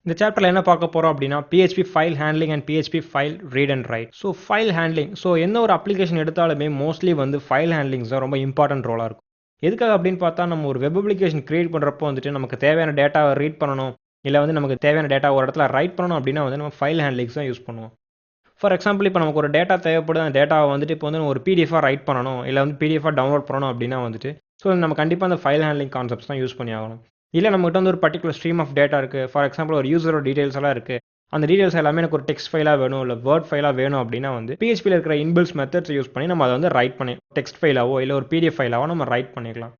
இந்த சாப்டர்ல என்ன பார்க்க போறோம் அப்படின்னா PHP file handling and PHP file read and right. So file handling, so எந்த ஒரு அப்ளிகேஷன் எடுத்தாலுமே மோஸ்ட்லி வந்து ஃபைல் ஹேண்ட்லிங்ஸ் தான் ரொம்ப இம்பார்ட்டன்ட் ரோலாக இருக்கும். எதுக்காக அப்படின்னு பார்த்தா நம்ம ஒரு வெப் அப்ளிகேஷன் கிரியேட் பண்ணுறப்போ வந்துட்டு நமக்கு தேவையான டேட்டாவை ரீட் பண்ணணும், இல்லை வந்து நமக்கு தேவையான டேட்டா ஒரு இடத்துல ரைட் பண்ணணும் அப்படின்னா வந்து நம்ம ஃபைல் ஹேண்ட்லிங்ஸ் தான் யூஸ் பண்ணுவோம். ஃபார் எக்ஸாம்பிள் இப்போ நமக்கு ஒரு டேட்டா தேவைப்படுது, அந்த டேட்டாவை வந்துட்டு இப்போ வந்து ஒரு பிடிஎஃபாக ரைட் பண்ணணும், இல்லை வந்து பிடிஎஃபாக டவுன்லோட் பண்ணணும் அப்படின்னா வந்துட்டு ஸோ நம்ம கண்டிப்பாக அந்த ஃபைல் ஹேண்ட்லிங் கான்செப்ட்ஸ் தான் யூஸ் பண்ணி ஆகணும். இல்லை நம்மகிட்ட வந்து ஒரு பர்டிகுலர் ஸ்ட்ரீம் ஆஃப் டேட்டா இருக்குது, ஃபார் எக்ஸாம்பிள் ஒரு யூசரோட டீடைல்ஸ் எல்லாம் இருக்குது, அந்த டீடைல்ஸ் எல்லாமே எனக்கு ஒரு டெக்ஸ்ட் ஃபைலாக வேணும், இல்லை வேர்ட் ஃபைலாக வேணும் அப்படின்னா வந்து பிஹெச்பியில் இருக்கிற இன்பில்ஸ் மெத்தட்ஸ் யூஸ் பண்ணி நம்ம அதை வந்து ரைட் பண்ணி டெக்ஸ்ட் ஃபைலாவோ இல்லை ஒரு பிடிஎஃப் ஃபைலாவோ நம்ம ரைட் பண்ணிக்கலாம்.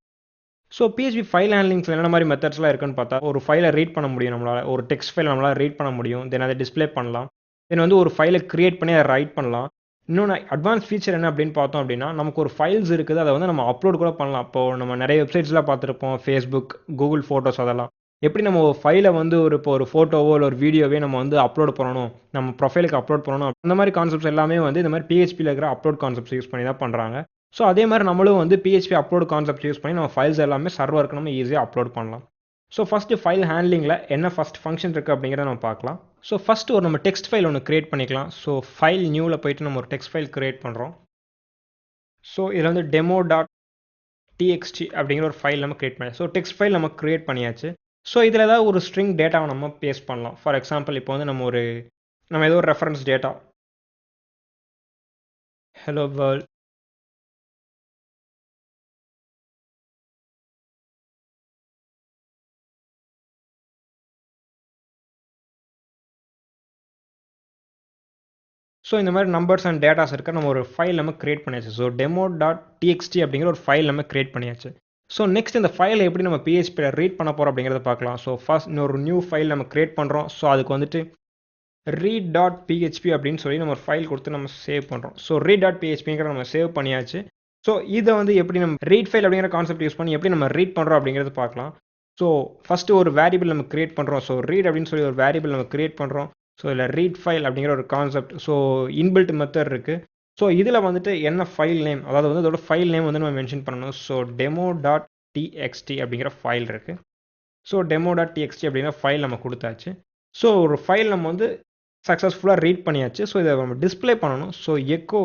ஸோ PHP ஃபைல் ஹேண்ட்லிங்ஸில் என்ன மாதிரி மெத்தட்ஸ்லாம் இருக்குன்னு பார்த்தா, ஒரு ஃபைலை ரீட் பண்ண முடியும் நம்மளால், ஒரு டெக்ஸ்ட் ஃபைல் நம்மளால் ரீட் பண்ண முடியும், தென் அதை டிஸ்பிளே பண்ணலாம், தென் வந்து ஒரு ஃபைலை கிரியேட் பண்ணி அதை ரைட் பண்ணலாம். இன்னொன்று அட்வான்ஸ் ஃபீச்சர் என்ன அப்படின்னு பார்த்தோம் அப்படின்னா, நமக்கு ஒரு ஃபைல்ஸ் இருக்குது, அதை வந்து நம்ம அப்லோட் கூட பண்ணலாம். இப்போது நம்ம நிறைய வெப்சைட்ஸ்லாம் பார்த்துருப்போம், ஃபேஸ்புக், கூகுள் ஃபோட்டோஸ், அதெல்லாம் எப்படி நம்ம ஒரு ஃபைலை வந்து இப்போ ஒரு ஃபோட்டோவோ இல்லை ஒரு வீடியோவே நம்ம வந்து அப்லோட் பண்ணணும், நம்ம ப்ரொஃபைலுக்கு அப்லோட் பண்ணணும், அந்த மாதிரி கான்செப்ட்ஸ் எல்லாமே வந்து இந்த மாதிரி PHPயில் இருக்கிற அப்லோட் கான்செப்ட்ஸ் யூஸ் பண்ணி தான் பண்ணுறாங்க. ஸோ அதே மாதிரி நம்மளும் வந்து PHP அப்லோட் கான்செப்ட் யூஸ் பண்ணி நம்ம ஃபைல்ஸ் எல்லாமே சர்வருக்கு நம்ம ஈஸியாக அப்லோட் பண்ணலாம். ஸோ ஃபஸ்ட்டு ஃபைல் ஹேண்ட்லிங்கில் என்ன ஃபஸ்ட் ஃபங்க்ஷன் இருக்குது அப்படிங்கிறத நம்ம பார்க்கலாம். ஸோ ஃபஸ்ட்டு ஒரு நம்ம டெக்ஸ்ட் ஃபைல் ஒன்று கிரியேட் பண்ணிக்கலாம். ஸோ ஃபைல் நியூவில் போயிட்டு நம்ம ஒரு டெக்ஸ்ட் ஃபைல் கிரியேட் பண்ணுறோம். ஸோ இதில் வந்து demo.txt அப்படிங்கிற ஒரு ஃபைல் நம்ம கிரியேட் பண்ணி, ஸோ டெக்ஸ்ட் ஃபைல் நம்ம கிரியேட் பண்ணியாச்சு. ஸோ இதில் ஏதாவது ஒரு ஸ்ட்ரிங் டேட்டாவை நம்ம பேஸ்ட் பண்ணலாம். ஃபார் எக்ஸாம்பிள் இப்போ வந்து நம்ம ஏதோ ஒரு reference data, hello world, so இந்த மாதிரி நம்பர்ஸ் அண்ட் டேட்டாஸ் இருக்க நம்ம ஒரு ஃபைல் நம்ம கிரியேட் பண்ணியாச்சு. ஸோ demo.txt அப்படிங்கிற ஒரு ஃபைல் நம்ம கிரியேட் பண்ணியாச்சு. ஸோ நெக்ஸ்ட் இந்த ஃபைலை எப்படி நம்ம PHPயில் ரீட் பண்ண போகிறோம் அப்படிங்கிறத பார்க்கலாம். ஸோ ஃபர்ஸ்ட் இன்னொரு நியூ ஃபைல் நம்ம கிரியேட் பண்ணுறோம். ஸோ அதுக்கு வந்துட்டு read.php அப்படின்னு சொல்லி நம்ம ஒரு ஃபைல் கொடுத்து நம்ம சேவ் பண்ணுறோம். ஸோ read.phpங்கிற நம்ம சேவ் பண்ணியாச்சு. ஸோ இதை வந்து எப்படி நம்ம ரீட் ஃபைல் அப்படிங்கிற கான்செப்ட் யூஸ் பண்ணி எப்படி நம்ம ரீட் பண்ணுறோம் அப்படிங்கிறது பார்க்கலாம். ஸோ ஃபஸ்ட்டு ஒரு வேரியபிள் நம்ம கிரியேட் பண்ணுறோம். ஸோ ரீட் அப்படின்னு சொல்லி ஒரு வேரியபிள் நம்ம கிரியேட் பண்ணுறோம். ஸோ இதில் ரீட் ஃபைல் அப்படிங்கிற ஒரு கான்செப்ட், ஸோ இன்பில்ட் மெத்தட் இருக்குது. ஸோ இதில் வந்துட்டு என்ன ஃபைல் நேம், அதாவது வந்து அதோட ஃபைல் நேம் வந்து நம்ம மென்ஷன் பண்ணணும். ஸோ demo.txt அப்படிங்கிற ஃபைல் இருக்குது. ஸோ demo.txt அப்படிங்கிற ஃபைல் நம்ம கொடுத்தாச்சு. ஸோ ஒரு ஃபைல் நம்ம வந்து சக்ஸஸ்ஃபுல்லாக ரீட் பண்ணியாச்சு. ஸோ இதை நம்ம டிஸ்பிளே பண்ணணும். ஸோ எக்கோ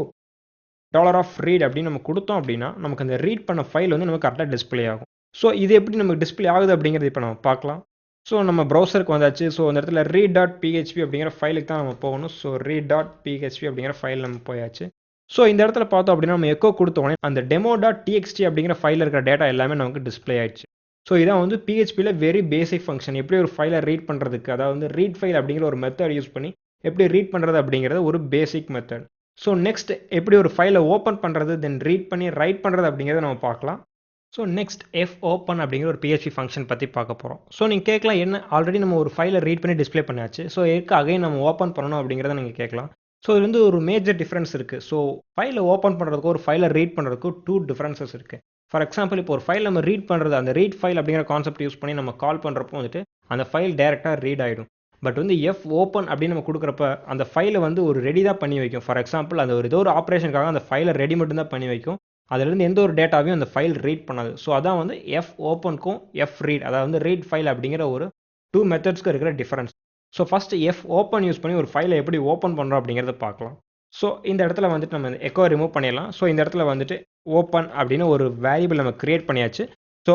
$read அப்படின்னு நம்ம கொடுத்தோம் அப்படின்னா நமக்கு அந்த ரீட் பண்ண ஃபைல் வந்து நமக்கு கரெக்டாக டிஸ்பிளே ஆகும். ஸோ இது எப்படி நமக்கு டிஸ்பிளே ஆகுது அப்படிங்கிறது இப்போ நம்ம பார்க்கலாம். ஸோ நம்ம ப்ரௌசருக்கு வந்தாச்சு. ஸோ அந்த இடத்துல read.php அப்படிங்கிற ஃபைலுக்கு தான் நம்ம போகணும். ஸோ read.php அப்படிங்கிற ஃபைல் நம்ம போயாச்சு. ஸோ இந்த இடத்துல பார்த்தோம் அப்படின்னா நம்ம எக்கோ கொடுத்த உடனே அந்த demo.txt அப்படிங்கிற ஃபைலில் இருக்கிற டேட்டா எல்லாமே நமக்கு டிஸ்பிளே ஆயிடுச்சு. ஸோ இதான் வந்து PHPயில் வெரி பேசிக் ஃபங்க்ஷன், எப்படி ஒரு ஃபைலை ரீட் பண்ணுறதுக்கு, அதாவது வந்து ரீட் ஃபைல் அப்படிங்கிற ஒரு மெத்தட் யூஸ் பண்ணி எப்படி ரீட் பண்ணுறது அப்படிங்கிறது ஒரு பேசிக் மெத்தட். ஸோ நெக்ஸ்ட் எப்படி ஒரு ஃபைலை ஓப்பன் பண்ணுறது, தென் ரீட் பண்ணி ரைட் பண்ணுறது அப்படிங்கிறத நம்ம பார்க்கலாம். ஸோ நெக்ஸ்ட் fopen அப்படிங்கிற ஒரு PHP ஃபங்க்ஷன் பற்றி பார்க்க போகிறோம். ஸோ நீங்கள் கேட்கலாம், என்ன ஆல்ரெடி நம்ம ஒரு ஃபைலை ரீட் பண்ணி டிஸ்பிளே பண்ணியாச்சு, ஸோ எதுக்கு அகைன் நம்ம ஓப்பன் பண்ணணும் அப்படிங்கிறத நீங்கள் கேட்கலாம். ஸோ இது வந்து ஒரு மேஜர் டிஃப்ரென்ஸ் இருக்குது. ஸோ ஃபைலை ஓப்பன் பண்ணுறதுக்கு ஒரு ஃபைலை ரீட் பண்ணுறதுக்கு 2 டிஃப்ரென்சஸ் இருக்குது. ஃபார் எக்ஸாம்பிள் இப்போ ஒரு ஃபைல் நம்ம ரீட் பண்ணுறது, அந்த ரீட் ஃபைல் அப்படிங்கிற கான்செப்ட் யூஸ் பண்ணி நம்ம கால் பண்ணுறப்போ வந்துட்டு அந்த ஃபைல் டேரெக்டாக ரீட் ஆகிடும். பட் வந்து fopen அப்படின்னு நம்ம கொடுக்குறப்ப அந்த ஃபைலை வந்து ஒரு ரெடி தான் பண்ணி வைக்கும். ஃபார் எக்ஸாம்பிள் அந்த ஏதோ ஒரு ஆப்ரேஷனுக்காக அந்த ஃபைலை ரெடி மட்டும் தான் பண்ணி வைக்கும், அதிலிருந்து எந்த ஒரு டேட்டாவையும் அந்த ஃபைல் ரீட் பண்ணாது. ஸோ அதான் வந்து fopenக்கும் fread, அதாவது வந்து ரீட் ஃபைல் அப்படிங்கிற ஒரு 2 மெத்தட்ஸ்க்கு இருக்கிற difference. So first fopen use பண்ணி ஒரு ஃபைலை எப்படி ஓப்பன் பண்ணுறோம் அப்படிங்கிறத பார்க்கலாம். ஸோ இந்த இடத்துல வந்துட்டு நம்ம எக்கோ ரிமூவ் பண்ணிடலாம். ஸோ இந்த இடத்துல வந்துட்டு ஓப்பன் அப்படின்னு ஒரு வேரியபிள் நம்ம கிரியேட் பண்ணியாச்சு. ஸோ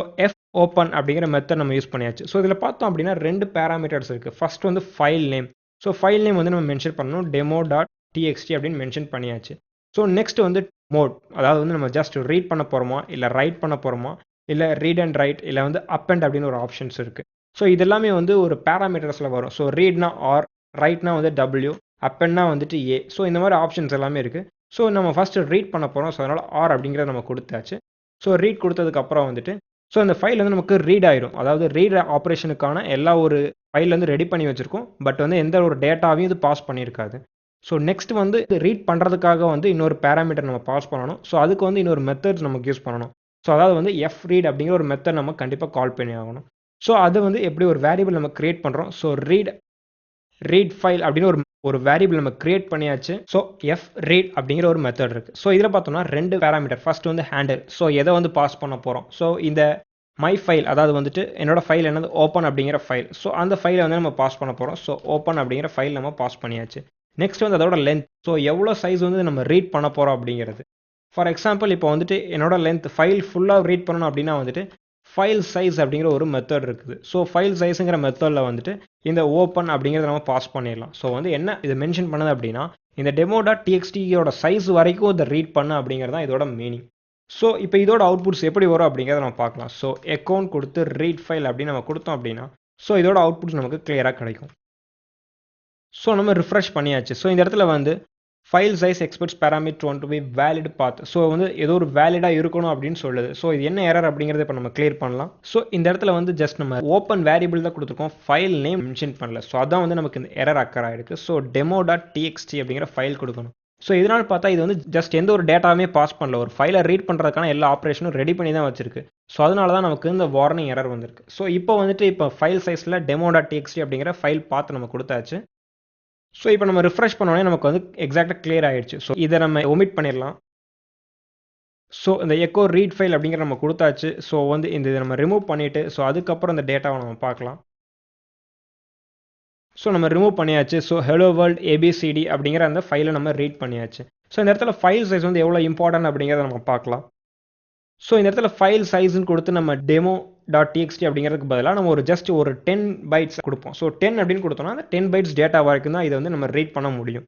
fopen அப்படிங்கிற மெத்தட் நம்ம யூஸ் பண்ணியாச்சு. ஸோ இதில் பார்த்தோம் அப்படின்னா 2 பேராமீட்டர்ஸ் இருக்குது. ஃபர்ஸ்ட் வந்து file name. So file name வந்து நம்ம மென்ஷன் பண்ணணும், demo.txt அப்படின்னு மென்ஷன் பண்ணியாச்சு. ஸோ நெக்ஸ்ட் வந்து மோட், அதாவது வந்து நம்ம ஜஸ்ட் ரீட் பண்ண போகிறோமா, இல்லை ரைட் பண்ண போகிறோமா, இல்லை ரீட் அண்ட் ரைட், இல்லை வந்து அப் அண்ட் அப்படின்னு ஒரு ஆப்ஷன்ஸ் இருக்குது. ஸோ இதெல்லாமே வந்து ஒரு பேராமீட்டர்ஸில் வரும். ஸோ ரீட்னா R, ரைட்னா வந்து W, அப் அண்ட்னா வந்துட்டு A. ஸோ இந்த மாதிரி ஆப்ஷன்ஸ் எல்லாமே இருக்குது. ஸோ நம்ம ஃபஸ்ட்டு ரீட் பண்ண போகிறோம். ஸோ அதனால் R அப்படிங்கிறத நம்ம கொடுத்தாச்சு. ஸோ ரீட் கொடுத்ததுக்கப்புறம் வந்துட்டு ஸோ அந்த ஃபைல் வந்து நமக்கு ரீட் ஆயிடும். அதாவது ரீட் ஆப்ரேஷனுக்கான எல்லா ஒரு ஃபைல் வந்து ரெடி பண்ணி வச்சுருக்கோம், பட் வந்து எந்த ஒரு டேட்டாவையும் இது பாஸ் பண்ணியிருக்காது. ஸோ நெக்ஸ்ட் வந்து ரீட் பண்ணுறதுக்காக வந்து இன்னொரு பேராமீட்டர் நம்ம பாஸ் பண்ணணும். ஸோ அதுக்கு வந்து இன்னொரு மெத்தட்ஸ் நமக்கு யூஸ் பண்ணணும். ஸோ அதாவது வந்து fread அப்படிங்கிற ஒரு மெத்தட் நம்ம கண்டிப்பாக கால் பண்ணி ஆகணும். ஸோ அது வந்து எப்படி ஒரு வேரியபிள் நம்ம கிரியேட் பண்ணுறோம். ஸோ ரீட் ஃபைல் அப்படின்னு ஒரு வேரியபிள் நம்ம கிரியேட் பண்ணியாச்சு. ஸோ fread அப்படிங்கிற ஒரு மெத்தட் இருக்குது. ஸோ இதில் பார்த்தோம்னா 2 பேராமீட்டர். ஃபர்ஸ்ட் வந்து ஹேண்டில், ஸோ எதை வந்து பாஸ் பண்ண போகிறோம். ஸோ இந்த மை ஃபைல், அதாவது வந்துட்டு என்னோட ஃபைல் என்னது ஓப்பன் அப்படிங்கிற ஃபைல். ஸோ அந்த ஃபைலை வந்து நம்ம பாஸ் பண்ண போகிறோம். ஸோ ஓப்பன் அப்படிங்கிற ஃபைல் நம்ம பாஸ் பண்ணியாச்சு. நெக்ஸ்ட் வந்து அதோட லென்த், ஸோ எவ்வளோ சைஸ் வந்து நம்ம ரீட் பண்ண போகிறோம் அப்படிங்கிறது. ஃபார் எக்ஸாம்பிள் இப்போ வந்துட்டு என்னோட லென்த் ஃபைல் ஃபுல்லாக ரீட் பண்ணணும் அப்படின்னா வந்துட்டு ஃபைல் சைஸ் அப்படிங்கிற ஒரு மெத்தட் இருக்குது. ஸோ ஃபைல் சைஸுங்கிற மெத்தடில் வந்துட்டு இந்த ஓப்பன் அப்படிங்கிறத நம்ம பாஸ் பண்ணிடலாம். ஸோ வந்து என்ன இது மென்ஷன் பண்ணுது அப்படின்னா இந்த demo.txtயோட சைஸ் வரைக்கும் இதை ரீட் பண்ண அப்படிங்கிறது தான் இதோட மீனிங். ஸோ இப்போ இதோட அவுட்புட்ஸ் எப்படி வரும் அப்படிங்கிறத நம்ம பார்க்கலாம். ஸோ அக்கௌண்ட் கொடுத்து ரீட் ஃபைல் அப்படின்னு நம்ம கொடுத்தோம் அப்படின்னா ஸோ இதோட அவுட்புட்ஸ் நமக்கு கிளியராக கிடைக்கும். ஸோ நம்ம ரிஃப்ரெஷ் பண்ணியாச்சு. ஸோ இந்த இடத்துல வந்து file size expects parameter one to be valid path. So வந்து ஏதோ ஒரு வேலிடாக இருக்கணும் அப்படின்னு சொல்லுது. ஸோ இது என்ன எரர் அப்படிங்கிறத இப்போ நம்ம கிளியர் பண்ணலாம். ஸோ இந்த இடத்துல வந்து ஜஸ்ட் நம்ம ஓப்பன் வேரியபிள் தான் கொடுத்துருக்கோம், ஃபைல் நேம் மென்ஷன் பண்ணல. ஸோ அதான் வந்து நமக்கு இந்த எரர் அக்கர் ஆகிருக்கு. ஸோ demo.txt அப்படிங்கிற ஃபைல் கொடுக்கணும். ஸோ இதனால் பார்த்தா இது வந்து ஜஸ்ட் எந்த ஒரு டேட்டாவுமே பாஸ் பண்ணல, ஒரு ஃபைலை ரீட் பண்ணுறதுக்கான எல்லா ஆப்ரேஷனும் ரெடி பண்ணி தான் வச்சிருக்கு. ஸோ அதனால தான் நமக்கு இந்த வார்னிங் எரர் வந்திருக்கு. ஸோ இப்போ வந்துட்டு இப்போ ஃபைல் சைஸில் demo.txt அப்படிங்கிற ஃபைல் பார்த்து நம்ம கொடுத்தாச்சு. ஸோ இப்போ நம்ம ரிஃப்ரெஷ் பண்ணோடனே நமக்கு வந்து எக்ஸாக்டாக கிளியர் ஆகிடுச்சு. ஸோ இதை நம்ம ஒமிட் பண்ணிடலாம். ஸோ இந்த எக்கோ ரீட் ஃபைல் அப்படிங்கிற நம்ம கொடுத்தாச்சு. ஸோ வந்து இந்த இதை நம்ம ரிமூவ் பண்ணிவிட்டு ஸோ அதுக்கப்புறம் இந்த டேட்டாவை நம்ம பார்க்கலாம். ஸோ நம்ம ரிமூவ் பண்ணியாச்சு. ஸோ ஹலோ வேர்ல்ட் ஏபிசிடி அப்படிங்கிற அந்த ஃபைலை நம்ம ரீட் பண்ணியாச்சு. ஸோ இந்த இடத்துல ஃபைல் சைஸ் வந்து எவ்வளோ இம்பார்ட்டன்ட் அப்படிங்கிறத நம்ம பார்க்கலாம். ஸோ இந்த இடத்துல ஃபைல் சைஸ்ன்னு கொடுத்து நம்ம demo.txt அப்படிங்கிறதுக்கு பதிலாக நம்ம ஒரு ஜஸ்ட் ஒரு 10 பைட்ஸ் கொடுப்போம். ஸோ 10 அப்படின்னு கொடுத்தோம்னா அந்த 10 பைட்ஸ் டேட்டா வரைக்கும் தான் இதை வந்து நம்ம ரீட் பண்ண முடியும்.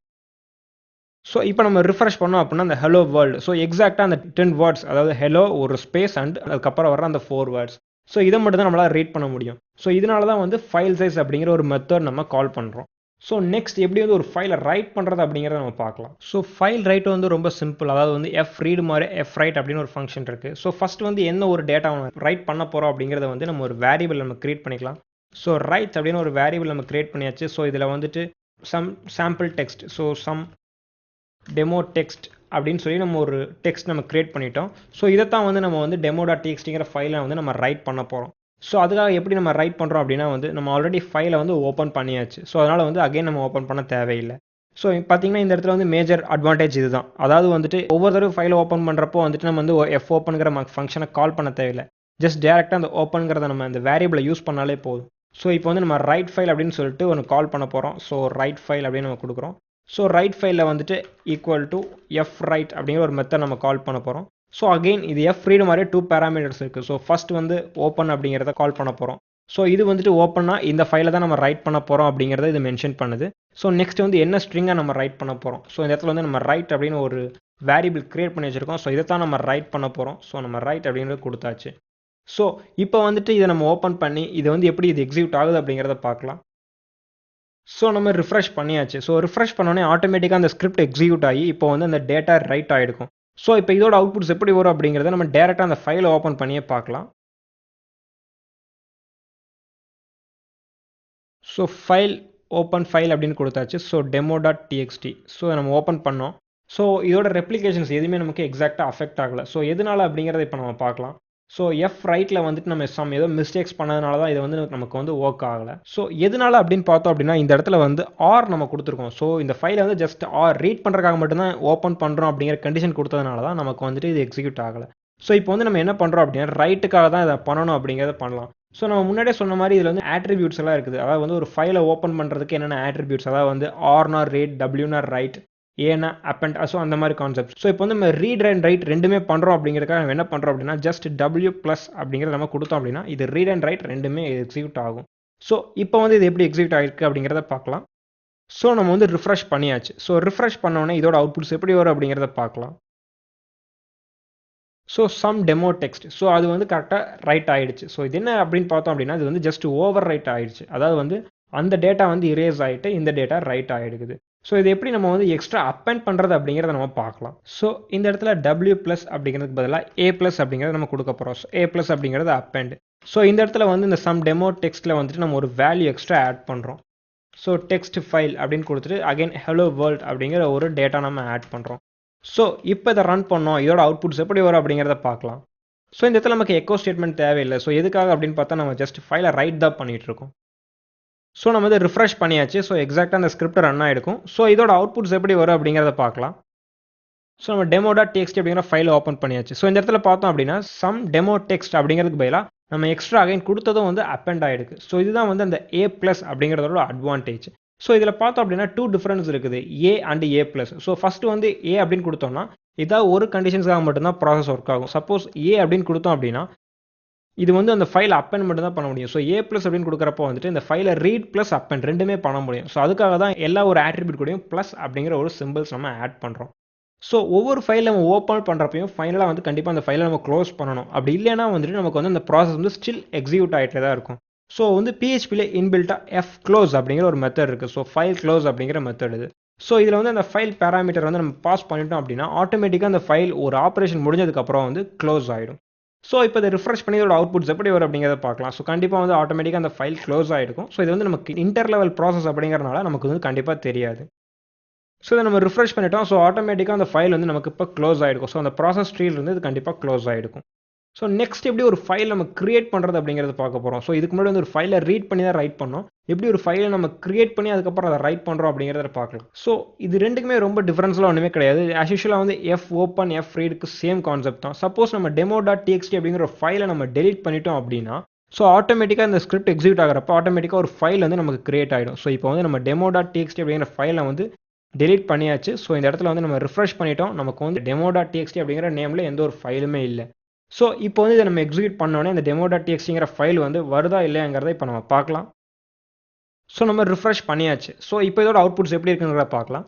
ஸோ இப்போ நம்ம ரிஃப்ரெஷ் பண்ணோம் அப்படின்னா அந்த ஹலோ வேர்ல்டு, ஸோ எக்ஸாக்டாக அந்த 10 வேர்ட்ஸ், அதாவது ஹலோ ஒரு ஸ்பேஸ் அண்ட் அதுக்கப்புறம் வர அந்த 4 வேர்ட்ஸ், ஸோ இதை மட்டும் தான் நம்மளால் ரீட் பண்ண முடியும். ஸோ இதனால தான் வந்து ஃபைல் சைஸ் அப்படிங்கிற ஒரு மெத்தட் நம்ம கால் பண்ணுறோம். ஸோ நெக்ஸ்ட் எப்படி வந்து ஒரு ஃபைலை ரைட் பண்ணுறது அப்படிங்கிறத நம்ம பார்க்கலாம். ஸோ ஃபைல் ரைட் வந்து ரொம்ப சிம்பிள், அதாவது வந்து எஃப் ரீடு மாதிரி எஃப் ரைட் அப்படின்னு ஒரு ஃபங்க்ஷன் இருக்குது. ஸோ ஃபஸ்ட் வந்து என்ன ஒரு டேட்டா ரைட் பண்ண போகிறோம் அப்படிங்கிறத வந்து நம்ம ஒரு வேரியபிள் நம்ம கிரியேட் பண்ணிக்கலாம். ஸோ ரைட் அப்படின்னு ஒரு வேரியபிள் நம்ம கிரியேட் பண்ணியாச்சு. ஸோ இதில் வந்துட்டு some sample text, so some demo text அப்படின்னு சொல்லி நம்ம ஒரு டெக்ஸ்ட் நம்ம கிரியேட் பண்ணிட்டோம். ஸோ இதைத்தான் வந்து நம்ம வந்து demo.txtங்கிற ஃபைலை வந்து நம்ம ரைட் பண்ண போகிறோம். ஸோ அதுக்காக எப்படி நம்ம ரைட் பண்ணுறோம் அப்படின்னா வந்து நம்ம ஆல்ரெடி ஃபைலை வந்து ஓப்பன் பண்ணியாச்சு. ஸோ அதனால் வந்து அகைன் நம்ம ஓப்பன் பண்ண தேவையில்லை. ஸோ பார்த்தீங்கன்னா இந்த இடத்துல வந்து மேஜர் அட்வான்டேஜ் இதுதான். அதாவது வந்துட்டு ஒவ்வொரு தடவை ஃபைலை ஓப்பன் பண்ணுறப்போ வந்துட்டு நம்ம வந்து எஃப் ஓப்பனுங்கிற ஃபங்க்ஷனை கால் பண்ண தேவையில்லை. ஜஸ்ட் டேரெக்டாக அந்த ஓப்பனுங்கிறத நம்ம அந்த வேரியபிளை யூஸ் பண்ணாலே போதும். ஸோ இப்போ வந்து நம்ம ரைட் ஃபைல் அப்படின்னு சொல்லிட்டு ஒன்று கால் பண்ண போகிறோம். ஸோ ரைட் ஃபைல் அப்படின்னு நம்ம கொடுக்குறோம். ஸோ ரைட் ஃபைலில் வந்துட்டு ஈக்குவல் டு எஃப் ரைட் அப்படிங்கிற ஒரு மெத்தட் நம்ம கால் பண்ண போகிறோம். ஸோ அகெயின் இது எஃப் ரீடு மாதிரி 2 பேராமீட்டர்ஸ் இருக்குது. ஸோ ஃபஸ்ட் வந்து ஓப்பன் அப்படிங்கிறத கால் பண்ண போகிறோம். ஸோ இது வந்துட்டு ஓப்பன்னா இந்த ஃபைலை தான் நம்ம ரைட் பண்ண போகிறோம் அப்படிங்கிறத இது மென்ஷன் பண்ணுது. ஸோ நெக்ஸ்ட் வந்து என்ன ஸ்ட்ரிங்காக நம்ம ரைட் பண்ண போகிறோம். ஸோ இந்த இடத்துல வந்து நம்ம ரைட் அப்படின்னு ஒரு வேரியபிள் கிரியேட் பண்ணி வச்சுருக்கோம். ஸோ இதை தான் நம்ம ரைட் பண்ண போகிறோம். ஸோ நம்ம ரைட் அப்படிங்கிறது கொடுத்தாச்சு. ஸோ இப்போ வந்துட்டு இதை நம்ம ஓப்பன் பண்ணி இது வந்து எப்படி இது எக்ஸிக்யூட் ஆகுது அப்படிங்கிறத பார்க்கலாம். ஸோ நம்ம ரிஃப்ரெஷ் பண்ணியாச்சு. ஸோ ரிஃப்ரெஷ் பண்ணோன்னே ஆட்டோமேட்டிக்காக அந்த ஸ்கிரிப்ட் எக்ஸிக்யூட் ஆகி இப்போ வந்து அந்த டேட்டா ரைட் ஆகிருக்கும். ஸோ இப்போ இதோட அவுட்புட்ஸ் எப்படி வரும் அப்படிங்கிறத நம்ம டேரெக்டாக அந்த ஃபைலை ஓப்பன் பண்ணியே பார்க்கலாம். ஸோ ஃபைல் ஓப்பன் ஃபைல் அப்படின்னு கொடுத்தாச்சு. ஸோ demo.txt, ஸோ நம்ம ஓப்பன் பண்ணோம். ஸோ இதோட ரெப்ளிகேஷன்ஸ் எதுவுமே நமக்கு எக்ஸாக்டாக அஃபெக்ட் ஆகலை. ஸோ எதனால் அப்படிங்கிறத இப்போ நம்ம பார்க்கலாம். ஸோ எஃப் ரைட்டில் வந்துட்டு நம்ம ஏதோ மிஸ்டேக்ஸ் பண்ணதுனால தான் இது வந்து நமக்கு வந்து ஒர்க் ஆகலை. ஸோ எதனால அப்படின்னு பார்த்தோம் அப்படின்னா இந்த இடத்துல வந்து ஆர் நம்ம கொடுத்துருக்கோம். ஸோ இந்த ஃபைலை வந்து ஜஸ்ட் ஆர் ரீட் பண்ணுறதுக்காக மட்டும்தான் ஓப்பன் பண்ணுறோம் அப்படிங்கிற கண்டிஷன் கொடுத்ததுனால தான் நமக்கு வந்துட்டு இது எக்ஸிக்யூட் ஆகலை. ஸோ இப்போ வந்து நம்ம என்ன பண்ணுறோம் அப்படின்னா ரைட்டுக்காக தான் இதை பண்ணணும் அப்படிங்கிறத பண்ணலாம். ஸோ நம்ம முன்னாடியே சொன்ன மாதிரி இதில் வந்து ஆட்ரிபியூட்ஸ் எல்லாம் இருக்குது. அதாவது வந்து ஒரு ஃபைலை ஓப்பன் பண்ணுறதுக்கு என்னென்ன ஆட்ரிபியூட்ஸ், அதாவது வந்து ஆர்னா ரீட், டபிள்யூனா ரைட், ஏன்னா அப்பண்ட், ஸோ அந்த மாதிரி கான்செப்ட். ஸோ இப்போ வந்து நம்ம ரீட் அண்ட் ரைட் ரெண்டுமே பண்ணுறோம் அப்படிங்கிறதுக்காக நம்ம என்ன பண்ணுறோம் அப்படின்னா ஜஸ்ட் W+ அப்படிங்கிறத நம்ம கொடுத்தோம் அப்படின்னா இது ரீட் அண்ட் ரைட் ரெண்டுமே எக்ஸிக்யூட் ஆகும். ஸோ இப்போ வந்து இது எப்படி எக்ஸிக்யூட் ஆகிருக்கு அப்படிங்கிறத பார்க்கலாம். ஸோ நம்ம வந்து ரிஃப்ரெஷ் பண்ணியாச்சு. ஸோ ரிஃப்ரெஷ் பண்ணோன்னே இதோட அவுட்புட்ஸ் எப்படி வரும் அப்படிங்கிறத பார்க்கலாம். So some demo text, so அது வந்து கரெக்டாக ரைட் ஆகிடுச்சு. ஸோ இது என்ன அப்படின்னு பார்த்தோம் அப்படின்னா இது வந்து ஜஸ்ட் ஓவர் ரைட் ஆகிடுச்சு. அதாவது வந்து அந்த டேட்டா வந்து இரேஸ் ஆகிட்டு இந்த டேட்டா ரைட் ஆகிடுக்குது. ஸோ இது எப்படி நம்ம வந்து எக்ஸ்ட்ரா அப்பெண்ட் பண்ணுறது அப்படிங்கிறத நம்ம பார்க்கலாம். ஸோ இந்த இடத்துல W+ அப்படிங்கிறதுக்கு பதிலாக A+ அப்படிங்கிறத நம்ம கொடுக்க போகிறோம். ஸோ A+ அப்படிங்கிறது அப்பெண்ட். ஸோ இந்த இடத்துல வந்து இந்த சம் டெமோ டெக்ஸ்ட்டில் வந்துட்டு நம்ம ஒரு வேல்யூ எக்ஸ்ட்ரா ஆட் பண்ணுறோம். ஸோ டெக்ஸ்ட் ஃபைல் அப்படின்னு கொடுத்துட்டு அகைன் ஹலோ வேர்ல்ட் அப்படிங்கிற ஒரு டேட்டா நம்ம ஆட் பண்ணுறோம். ஸோ இப்போ இதை ரன் பண்ணோம், இதோட அவுட்புட்ஸ் எப்படி வரும் அப்படிங்கிறத பார்க்கலாம். ஸோ இந்த இடத்துல நமக்கு எக்கோ ஸ்டேட்மெண்ட் தேவையில்லை. ஸோ எதுக்காக அப்படின்னு பார்த்தா நம்ம ஜஸ்ட் ஃபைலை ரைட் தான் பண்ணிகிட்டு இருக்கோம். ஸோ நம்ம வந்து ரிஃப்ரெஷ் பண்ணியாச்சு. ஸோ எக்ஸாக்டாக அந்த ஸ்கிரிப்ட் ரன் ஆகிருக்கும். ஸோ இதோட அவுட்புட்ஸ் எப்படி வரும் அப்படிங்கிறத பார்க்கலாம். ஸோ நம்ம demo.txt அப்படிங்கிற ஃபைலை ஓப்பன் பண்ணியாச்சு. ஸோ இந்த இடத்துல பார்த்தோம் அப்படின்னா சம் டெமோ டெக்ஸ்ட் அப்படிங்கிறதுக்கு பதிலாக நம்ம எக்ஸ்ட்ரா அகைன் கொடுத்ததும் வந்து அப்பெண்ட் ஆகிடுக்கு. ஸோ இதுதான் வந்து அந்த A ப்ளஸ் அப்படிங்கிறதோட அட்வான்டேஜ். ஸோ இதில் பார்த்தோம் அப்படின்னா 2 டிஃபரன்ஸ் இருக்குது, A and A plus. So first வந்து A அப்படின்னு கொடுத்தோம்னா ஏதாவது ஒரு கண்டிஷன்ஸ்க்காக மட்டும்தான் ப்ராசஸ் ஒர்க் ஆகும். சப்போஸ் A அப்படின்னு கொடுத்தோம் அப்படின்னா இது வந்து அந்த ஃபைல் அப்பெண்ட் மட்டும் தான் பண்ண முடியும். ஸோ A ப்ளஸ் அப்படின்னு கொடுக்குறப்போ வந்துட்டு இந்த ஃபைலை ரீட் ப்ளஸ் அப்பெண்ட் ரெண்டுமே பண்ண முடியும். ஸோ அதுக்காக தான் எல்லா ஒரு ஆட்ரிபியூட் கூடயும் ப்ளஸ் அப்படிங்கிற ஒரு சிம்பிள்ஸ் நம்ம ஆட் பண்ணுறோம். ஸோ ஒவ்வொரு ஃபைல் நம்ம ஓப்பன் பண்ணுறப்பையும் ஃபைனலாக வந்து கண்டிப்பாக அந்த ஃபைலை நம்ம க்ளோஸ் பண்ணணும். அப்படி இல்லைன்னா வந்துட்டு நமக்கு வந்து அந்த ப்ராசஸ் வந்து ஸ்டில் எக்ஸிக்யூட் ஆகிட்டே தான் இருக்கும். ஸோ வந்து PHPயில் இன்பில்ட்டாக எஃப் க்ளோஸ் அப்படிங்கிற ஒரு மெத்தட் இருக்குது. ஸோ ஃபைல் க்ளோஸ் அப்படிங்கிற மெத்தட் இது. ஸோ இதில் வந்து அந்த ஃபைல் பேராமீட்டர் வந்து நம்ம பாஸ் பண்ணிட்டோம் அப்படின்னா ஆட்டோமேட்டிக்காக அந்த ஃபைல் ஒரு ஆப்ரேஷன் முடிஞ்சதுக்கப்புறம் வந்து க்ளோஸ் ஆகிடும். ஸோ இப்போ இதை ரிஃப்ரெஷ் பண்ணி இதோட அவுட்புட்ஸ் எப்படி வரும் அப்படிங்கிறத பார்க்கலாம். ஸோ கண்டிப்பாக வந்து ஆட்டோமேட்டிக்காக அந்த ஃபைல் க்ளோஸ் ஆகிருக்கும். ஸோ இது வந்து நமக்கு இன்டர் லெவல் ப்ராசஸ் அப்படிங்கிறனால நமக்கு வந்து கண்டிப்பாக தெரியாது. ஸோ இதை நம்ம ரிஃப்ரெஷ் பண்ணிட்டோம். ஸோ ஆட்டோமேட்டிக்காக அந்த ஃபைல் வந்து நமக்கு இப்போ க்ளோஸ் ஆகிருக்கும். ஸோ அந்த ப்ராசஸ் ட்ரீல இருந்து இது கண்டிப்பாக க்ளோஸ் ஆகிருக்கும். ஸோ நெக்ஸ்ட் எப்படி ஒரு ஃபைல் நம்ம கிரியேட் பண்ணுறது அப்படிங்கிறத பார்க்க போகிறோம். ஸோ இதுக்கு முன்னாடி வந்து ஒரு ஃபைலை ரீட் பண்ணி தான் ரைட் பண்ணோம். எப்படி ஒரு ஃபைலை நம்ம கிரியேட் பண்ணி அதுக்கப்புறம் அதை ரைட் பண்ணுறோம் அப்படிங்கிறத பார்க்கலாம். ஸோ இது ரெண்டுக்குமே ரொம்ப டிஃபரன்ஸ்லாம் ஒன்றுமே கிடையாது. ஆஸ் யூஷுவலாக வந்து எஃப் ஓப்பன் எஃப் ரீடுக்கு சேம் கான்செப்ட் தான். சப்போஸ் நம்ம demo.txt அப்படிங்கிற ஒரு ஃபைலை நம்ம டெலிட் பண்ணிட்டோம் அப்படின்னா ஸோ ஆட்டோமேட்டிக்காக இந்த ஸ்கிரிப்ட் எக்ஸிக்யூட் ஆகிறப்ப ஆட்டோமேட்டிக்காக ஒரு ஃபைல் வந்து நமக்கு கிரியேட் ஆகிடும். ஸோ இப்போ வந்து நம்ம demo.txt அப்படிங்கிற ஃபைலை வந்து டெலிட் பண்ணியாச்சு. ஸோ இந்த இடத்துல வந்து நம்ம ரிஃப்ரெஷ் பண்ணிட்டோம். நமக்கு வந்து demo.txt அப்படிங்கிற நேமில் எந்த ஒரு ஃபைலுமே இல்லை. ஸோ இப்போ வந்து இதை நம்ம எக்ஸிக்யூட் பண்ணோன்னே இந்த demo.txtங்கிற ஃபைல் வந்து வருதா இல்லையாங்கிறத இப்போ நம்ம பார்க்கலாம். ஸோ நம்ம ரிஃப்ரெஷ் பண்ணியாச்சு. ஸோ இப்போ இதோட அவுட்புட்ஸ் எப்படி இருக்குங்கிறத பார்க்கலாம்.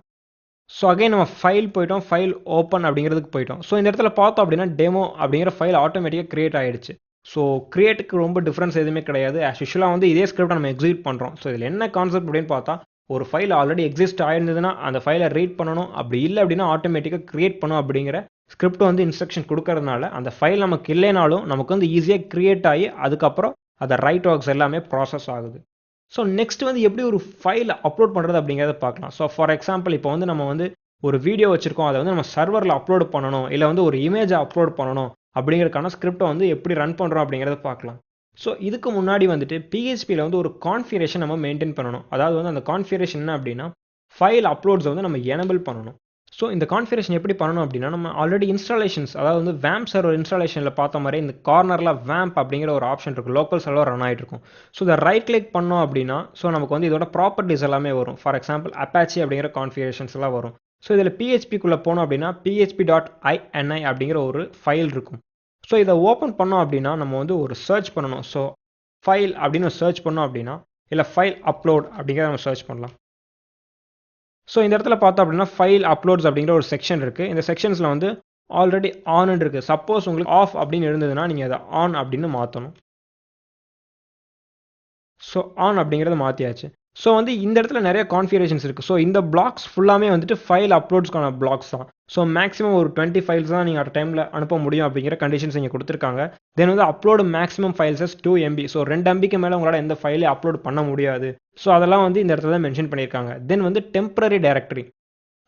ஸோ அகைன் நம்ம ஃபைல் போயிட்டோம், ஃபைல் ஓப்பன் அப்படிங்கிறதுக்கு போயிட்டோம். ஸோ இந்த இடத்துல பார்த்தோம் அப்படின்னா டெமோ அப்படிங்கிற ஃபைல் ஆட்டோமேட்டிக்காக கிரியேட் ஆகிடுச்சு. ஸோ கிரியேட்டுக்கு ரொம்ப டிஃப்ரென்ஸ் எதுவுமே கிடையாது. ஆஸ் யூஷுவலாக வந்து இதே ஸ்கிரிப்டை நம்ம எக்ஸிக்யூட் பண்ணுறோம். ஸோ இதில் என்ன கான்செப்ட் அப்படின்னு பார்த்தா ஒரு ஃபைல் ஆல்ரெடி எக்ஸிஸ்ட் ஆயிருந்ததுன்னா அந்த ஃபைலை ரீட் பண்ணணும், அப்படி இல்லை அப்படின்னா ஆட்டோமேட்டிக்காக கிரியேட் பண்ணணும் அப்படிங்கிற ஸ்கிரிப்ட் வந்து இன்ஸ்ட்ரக்ஷன் கொடுக்கறதுனால அந்த ஃபைல் நமக்கு இல்லைனாலும் நமக்கு வந்து ஈஸியாக கிரியேட் ஆகி அதுக்கப்புறம் அதை ரைட் ஒர்க்ஸ் எல்லாமே ப்ராசஸ் ஆகுது. ஸோ நெக்ஸ்ட் வந்து எப்படி ஒரு ஃபைல் அப்லோட் பண்ணுறது அப்படிங்கிறத பார்க்கலாம். ஸோ ஃபார் எக்ஸாம்பிள் இப்போ வந்து நம்ம வந்து ஒரு வீடியோ வச்சுருக்கோம், அதை வந்து நம்ம சர்வரில் அப்லோட் பண்ணணும், இல்லை வந்து ஒரு இமேஜை அப்லோட் பண்ணணும் அப்படிங்கிறதுக்கான ஸ்கிரிப்டை வந்து எப்படி ரன் பண்ணுறோம் அப்படிங்கிறத பார்க்கலாம். ஸோ இதுக்கு முன்னாடி வந்துட்டு PHPயில் வந்து ஒரு கான்ஃபிகரேஷன் நம்ம மெயின்டைன் பண்ணணும். அதாவது வந்து அந்த கான்ஃபிகரேஷன் என்ன அப்படின்னா ஃபைல் அப்லோட்ஸை வந்து நம்ம எனபிள் பண்ணணும். ஸோ இந்த கான்ஃபிகரேஷன் எப்படி பண்ணணும் அப்படின்னா நம்ம ஆல்ரெடி இன்ஸ்டாலேஷன்ஸ் அதாவது வந்து வேம்ப் சர்வர் இன்ஸ்டாலேஷனில் பார்த்த மாதிரி இந்த கார்னரில் வேம்ப் அப்படிங்கிற ஒரு ஆப்ஷன் இருக்கும், லோக்கல் சர்வர் ரன் ஆகிட்டு இருக்கும். ஸோ இதை ரைட் கிளிக் பண்ணோம் அப்படின்னா ஸோ நமக்கு வந்து இதோட ப்ராப்பர்ட்டிஸ் எல்லாமே வரும். ஃபார் எக்ஸாம்பிள் அப்பாச்சி அப்படிங்கிற கான்ஃபிகரேஷன்ஸ் எல்லாம் வரும். ஸோ இதில் PHPக்குள்ளே போனோம் அப்படின்னா php.ini அப்படிங்கிற ஒரு ஃபைல் இருக்கும். ஸோ இதை ஓப்பன் பண்ணோம் அப்படின்னா நம்ம வந்து ஒரு சர்ச் பண்ணணும். ஸோ ஃபைல் அப்படின்னு சர்ச் பண்ணோம் அப்படின்னா இல்லை ஃபைல் அப்லோட் அப்படிங்கிறத நம்ம சர்ச் பண்ணலாம். ஸோ இந்த இடத்துல பார்த்தோம் அப்படின்னா ஃபைல் அப்லோட்ஸ் அப்படிங்கிற ஒரு செக்ஷன் இருக்குது. இந்த செக்ஷன்ஸில் வந்து ஆல்ரெடி ஆன் இருக்குது. சப்போஸ் உங்களுக்கு ஆஃப் அப்படின்னு இருந்ததுன்னா நீங்கள் அதை ஆன் அப்படின்னு மாற்றணும். ஸோ ஆன் அப்படிங்கிறத மாற்றியாச்சு. ஸோ வந்து இந்த இடத்துல நிறைய கான்ஃபிகரேஷன்ஸ் இருக்குது. ஸோ இந்த பிளாக்ஸ் ஃபுல்லாமே வந்துட்டு ஃபைல் அப்லோட்ஸ்க்கான பிளாக்ஸ் தான். ஸோ மேக்ஸிமம் ஒரு 20 ஃபைல்ஸ் தான் நீங்கள் அட் டைமில் அனுப்ப முடியும் அப்படிங்கிற கண்டிஷன்ஸ் இங்கே கொடுத்துருக்காங்க. தென் வந்து அப்லோடு மேக்ஸிமம் ஃபைல்ஸஸ் 2 MB. ஸோ 2 MBக்கு மேலே உங்களால் எந்த ஃபைலையும் அப்லோட் பண்ண முடியாது. ஸோ அதெல்லாம் வந்து இந்த இடத்துல தான் மென்ஷன் பண்ணியிருக்காங்க. தென் வந்து temporary directory.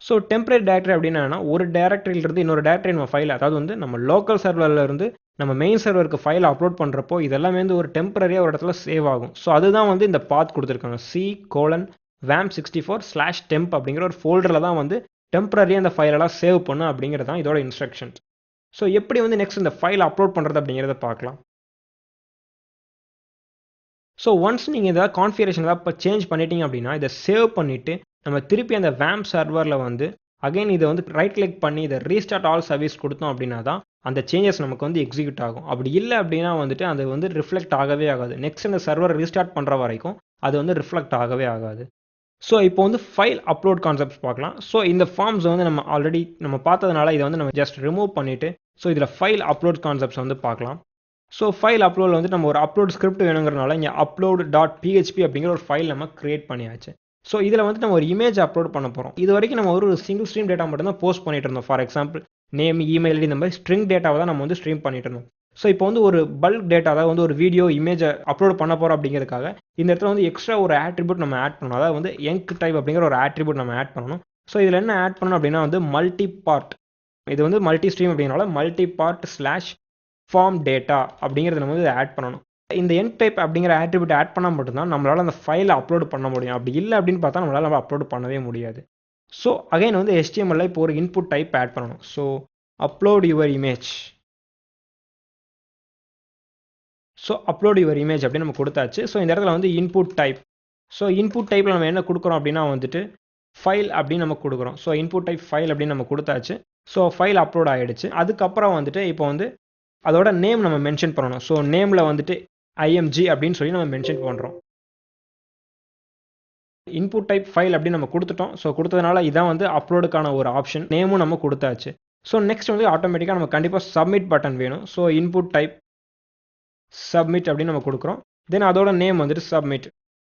So temporary directory அப்படின்னா ஒரு டைரக்டரியிலிருந்து இன்னொரு டைரக்டரி நம்ம ஃபைல் அதாவது வந்து நம்ம லோக்கல் சர்வரில் இருந்து நம்ம மெயின் சர்வருக்கு ஃபைல் அப்லோட் பண்ணுறப்போ இதெல்லாமே வந்து ஒரு டெம்பரரியாக ஒரு இடத்துல சேவ் ஆகும். ஸோ அதுதான் வந்து இந்த பாத் கொடுத்துருக்காங்க, C:\vamp64/temp அப்படிங்கிற ஒரு ஃபோல்டரில் தான் வந்து டெம்பரரியாக அந்த ஃபைலெல்லாம் சேவ் பண்ணும் அப்படிங்கிறது தான் இதோட இன்ஸ்ட்ரக்ஷன்ஸ். ஸோ எப்படி வந்து நெக்ஸ்ட் இந்த ஃபைல் அப்லோட் பண்ணுறது அப்படிங்கிறத பார்க்கலாம். ஸோ ஒன்ஸ் நீங்கள் ஏதாவது கான்ஃபிகரேஷன் ஏதாவது இப்போ சேஞ்ச் பண்ணிட்டீங்க அப்படின்னா இதை சேவ் பண்ணிவிட்டு நம்ம திருப்பி அந்த வேம்ப் சர்வரில் வந்து அகைன் இதை வந்து ரைட் கிளிக் பண்ணி இதை ரீஸ்டார்ட் ஆல் சர்வீஸ் கொடுத்தோம் அப்படின்னா தான் அந்த சேஞ்சஸ் நமக்கு வந்து எக்ஸிக்யூட் ஆகும். அப்படி இல்லை அப்படின்னா வந்துட்டு அது வந்து ரிஃப்ளெக்ட் ஆகவே ஆகாது. நெக்ஸ்ட் இந்த சர்வர் ரீஸ்டார்ட் பண்ணுற வரைக்கும் அது வந்து ரிஃப்ளெக்ட் ஆகவே ஆகாது. ஸோ இப்போ வந்து ஃபைல் அப்லோட் கான்செப்ட்ஸ் பார்க்கலாம். ஸோ இந்த ஃபார்ம்ஸ் வந்து நம்ம ஆல்ரெடி நம்ம பார்த்ததுனால இதை வந்து நம்ம ஜஸ்ட் ரிமூவ் பண்ணிவிட்டு ஸோ இதில் ஃபைல் அப்லோட் கான்செப்ட்ஸ் வந்து பார்க்கலாம். ஸோ ஃபைல் அப்லோடில் வந்து நம்ம ஒரு அப்லோட் ஸ்கிரிப்ட் வேணுங்கிறனால இங்கே upload.php அப்படிங்கிற ஒரு ஃபைல் நம்ம கிரியேட் பண்ணியாச்சு. ஸோ இதில் வந்து நம்ம ஒரு இமேஜ் அப்லோட் பண்ண போகிறோம். இது வரைக்கும் நம்ம ஒரு சிங்கிள் ஸ்ட்ரீம் டேட்டா மட்டும் தான் போஸ்ட் பண்ணிட்டு இருந்தோம். For example name, email ID, இந்த மாதிரி ஸ்ட்ரிங் டேட்டாவை தான் நம்ம வந்து ஸ்ட்ரீம் பண்ணிட்டு இருந்தோம். ஸோ இப்போ வந்து ஒரு பல்க் டேட்டா அதாவது வந்து ஒரு வீடியோ இமேஜை அப்லோட் பண்ண போகிறோம் அப்படிங்கிறதுக்காக இந்த இடத்துல வந்து எக்ஸ்ட்ரா ஒரு ஆட்ரிபியூட் நம்ம ஆட் பண்ணணும். அதாவது வந்து எங்க் டைப் அப்படிங்கிற ஒரு ஆட்ரிபியூட் நம்ம ஆட் பண்ணணும். ஸோ இதில் என்ன ஆட் பண்ணணும் அப்படின்னா வந்து மல்டி பார்ட், இது வந்து மல்டி ஸ்ட்ரீம் அப்படிங்கிறனால மல்டி பார்ட் /ஃபார்ம் டேட்டா அப்படிங்கிறத நம்ம வந்து ஆட் பண்ணணும். இந்த எண்ட் டைப் அப்படிங்கிற ஆட்ரிபியூட் ஆட் பண்ணால் மட்டும்தான் நம்மளால் அந்த ஃபைலை அப்லோட் பண்ண முடியும். அப்படி இல்லை அப்படின்னு பார்த்தா நம்மளால் நம்ம அப்லோட் பண்ணவே முடியாது. ஸோ அகைன் வந்து HTML இப்போ ஒரு இன்புட் டைப் ஆட் பண்ணணும். So upload your image. So upload your image அப்படின்னு நம்ம கொடுத்தாச்சு. ஸோ இந்த இடத்துல வந்து இன்புட் டைப். ஸோ இன்புட் டைப்பில் நம்ம என்ன கொடுக்குறோம் அப்படின்னா வந்துட்டு ஃபைல் அப்படின்னு நம்ம கொடுக்குறோம். ஸோ இன்புட் டைப் ஃபைல் அப்படின்னு நம்ம கொடுத்தாச்சு. ஸோ ஃபைல் அப்லோட் ஆகிடுச்சு. அதுக்கப்புறம் வந்துட்டு இப்போ வந்து அதோட நேம் நம்ம மென்ஷன் பண்ணணும். ஸோ நேமில் வந்துட்டு IMG அப்படின்னு சொல்லி நம்ம மென்ஷன் பண்ணுறோம். இன்புட் டைப் ஃபைல் அப்படின்னு நம்ம கொடுத்துட்டோம். ஸோ கொடுத்ததுனால இதான் வந்து அப்லோடுக்கான ஒரு ஆப்ஷன். நேமும் நம்ம கொடுத்தாச்சு. ஸோ நெக்ஸ்ட் வந்து ஆட்டோமேட்டிக்காக நம்ம கண்டிப்பாக சப்மிட் பட்டன் வேணும். ஸோ இன்புட் டைப் சப்மிட் அப்படின்னு நம்ம கொடுக்குறோம். தென் அதோட நேம் வந்துட்டு சப்மிட்